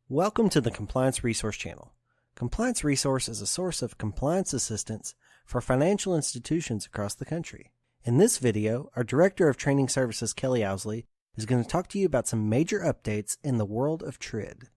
Welcome to the Compliance Resource Channel. Compliance Resource is a source of compliance assistance for financial institutions across the country. In this video, our Director of Training Services, Kelly Owsley, is going to talk to you about some major updates in the world of TRID.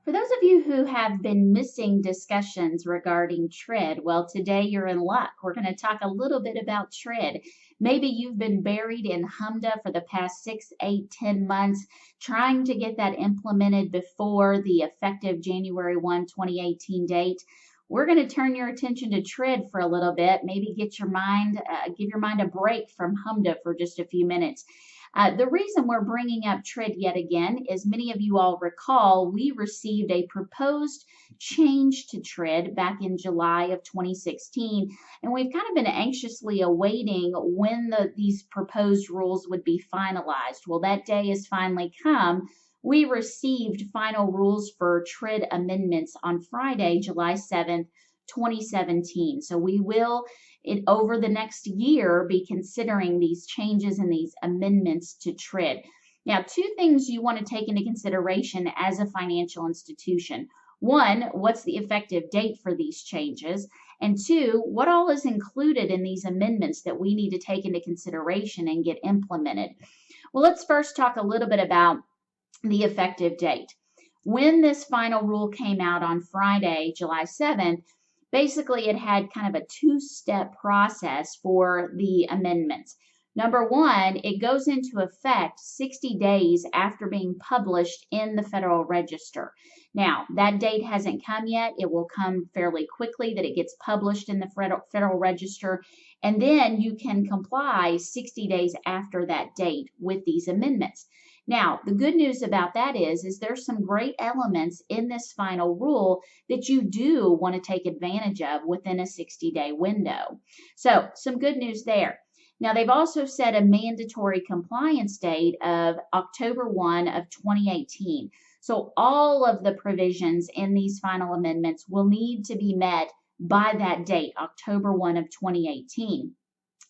For those of you who have been missing discussions regarding TRID, well, today you're in luck. We're going to talk a little bit about TRID. Maybe you've been buried in HMDA for the past 6, 8, 10 months, trying to get that implemented before the effective January 1, 2018 date. We're going to turn your attention to TRID for a little bit, maybe give your mind a break from HMDA for just a few minutes. The reason we're bringing up TRID yet again is many of you all recall we received a proposed change to TRID back in July of 2016, and we've kind of been anxiously awaiting when these proposed rules would be finalized. Well, that day has finally come. We received final rules for TRID amendments on Friday, July 7th, 2017. So we will, over the next year, be considering these changes and these amendments to TRID. Now, two things you want to take into consideration as a financial institution. One, what's the effective date for these changes? And two, what all is included in these amendments that we need to take into consideration and get implemented? Well, let's first talk a little bit about the effective date. When this final rule came out on Friday, July 7th, basically it had kind of a two-step process for the amendments. Number one, it goes into effect 60 days after being published in the Federal Register. Now, that date hasn't come yet. It will come fairly quickly that it gets published in the Federal Register, and then you can comply 60 days after that date with these amendments. Now, the good news about that is there's some great elements in this final rule that you do want to take advantage of within a 60-day window. So, some good news there. Now, they've also set a mandatory compliance date of October 1 of 2018. So, all of the provisions in these final amendments will need to be met by that date, October 1 of 2018.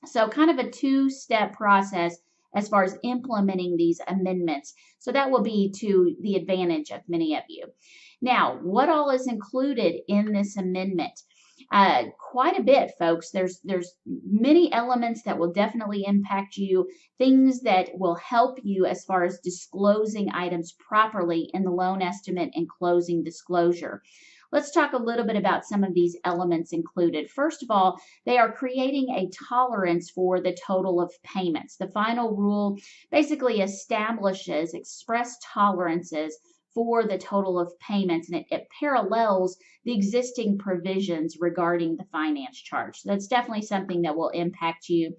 So, kind of a two-step process as far as implementing these amendments. So that will be to the advantage of many of you. Now, what all is included in this amendment? Quite a bit, folks. There's many elements that will definitely impact you, things that will help you as far as disclosing items properly in the loan estimate and closing disclosure. Let's talk a little bit about some of these elements included. First of all, they are creating a tolerance for the total of payments. The final rule basically establishes express tolerances for the total of payments, and it parallels the existing provisions regarding the finance charge. So that's definitely something that will impact you.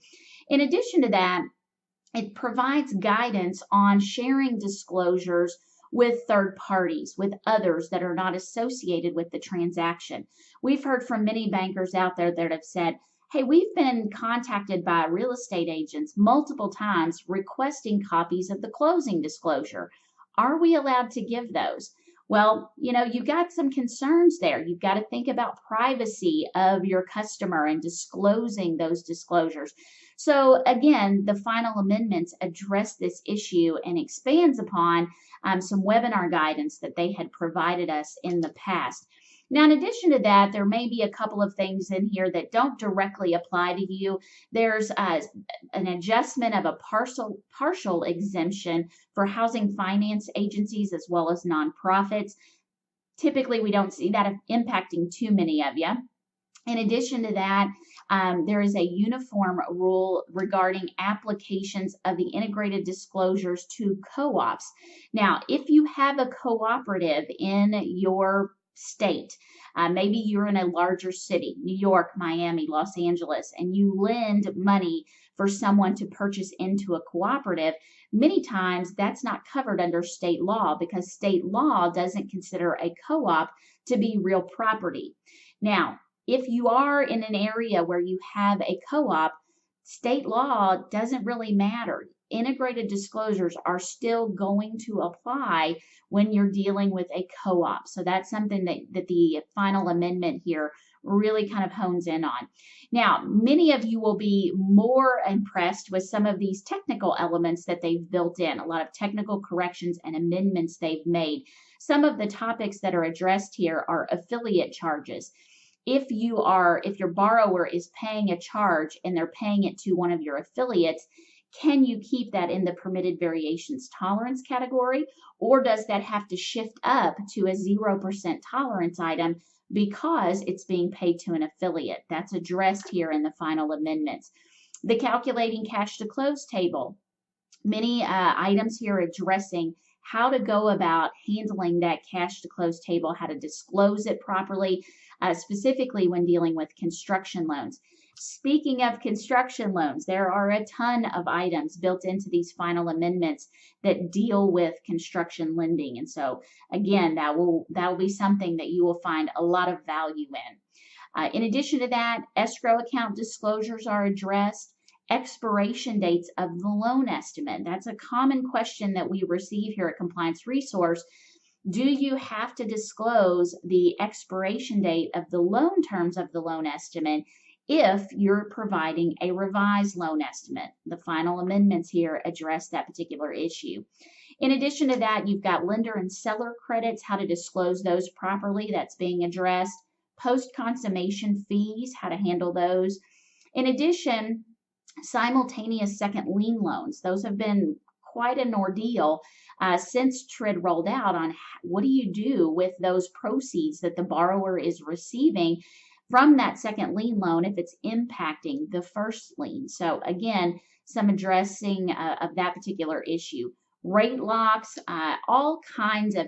In addition to that, it provides guidance on sharing disclosures with third parties, with others that are not associated with the transaction. We've heard from many bankers out there that have said, hey, we've been contacted by real estate agents multiple times requesting copies of the closing disclosure. Are we allowed to give those? Well, you've got some concerns there. You've got to think about privacy of your customer and disclosing those disclosures. So again, the final amendments address this issue and expands upon some webinar guidance that they had provided us in the past. Now, in addition to that, there may be a couple of things in here that don't directly apply to you. There's an adjustment of a partial exemption for housing finance agencies as well as nonprofits. Typically, we don't see that impacting too many of you. In addition to that, there is a uniform rule regarding applications of the integrated disclosures to co-ops. Now, if you have a cooperative in your state, maybe you're in a larger city, New York, Miami, Los Angeles, and you lend money for someone to purchase into a cooperative, many times that's not covered under state law because state law doesn't consider a co-op to be real property. Now, if you are in an area where you have a co-op, state law doesn't really matter. Integrated disclosures are still going to apply when you're dealing with a co-op. So that's something that the final amendment here really kind of hones in on. Now, many of you will be more impressed with some of these technical elements that they've built in, a lot of technical corrections and amendments they've made. Some of the topics that are addressed here are affiliate charges. If your borrower is paying a charge and they're paying it to one of your affiliates, can you keep that in the permitted variations tolerance category, or does that have to shift up to a 0% tolerance item because it's being paid to an affiliate? That's addressed here in the final amendments. The calculating cash to close table. Many items here addressing how to go about handling that cash to close table, how to disclose it properly, specifically when dealing with construction loans. Speaking of construction loans, there are a ton of items built into these final amendments that deal with construction lending. And so again, that will be something that you will find a lot of value in addition to that, escrow account disclosures are addressed. Expiration dates of the loan estimate. That's a common question that we receive here at Compliance Resource. Do you have to disclose the expiration date of the loan terms of the loan estimate if you're providing a revised loan estimate? The final amendments here address that particular issue. In addition to that, you've got lender and seller credits, how to disclose those properly. That's being addressed. Post-consummation fees, how to handle those. In addition, simultaneous second lien loans. Those have been quite an ordeal since TRID rolled out on what do you do with those proceeds that the borrower is receiving from that second lien loan if it's impacting the first lien. So again, some addressing of that particular issue. Rate locks, all kinds of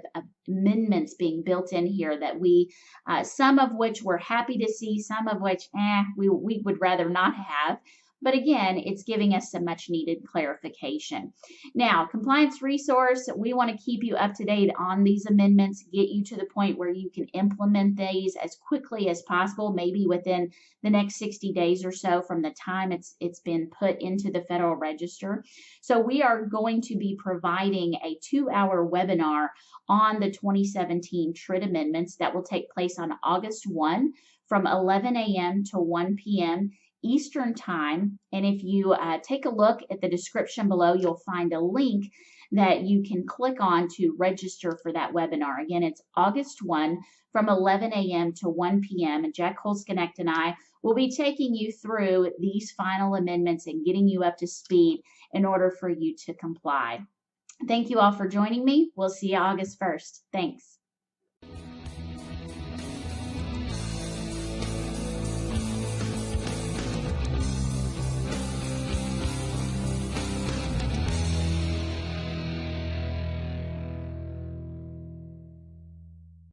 amendments being built in here that some of which we're happy to see, some of which we would rather not have. But again, it's giving us some much needed clarification. Now, Compliance Resource, we want to keep you up to date on these amendments, get you to the point where you can implement these as quickly as possible, maybe within the next 60 days or so from the time it's been put into the Federal Register. So we are going to be providing a 2-hour webinar on the 2017 TRID amendments that will take place on August 1 from 11 a.m. to 1 p.m. Eastern Time. And if you take a look at the description below, you'll find a link that you can click on to register for that webinar. Again, it's August 1 from 11 a.m. to 1 p.m. And Jack Holzknecht and I will be taking you through these final amendments and getting you up to speed in order for you to comply. Thank you all for joining me. We'll see you August 1st. Thanks.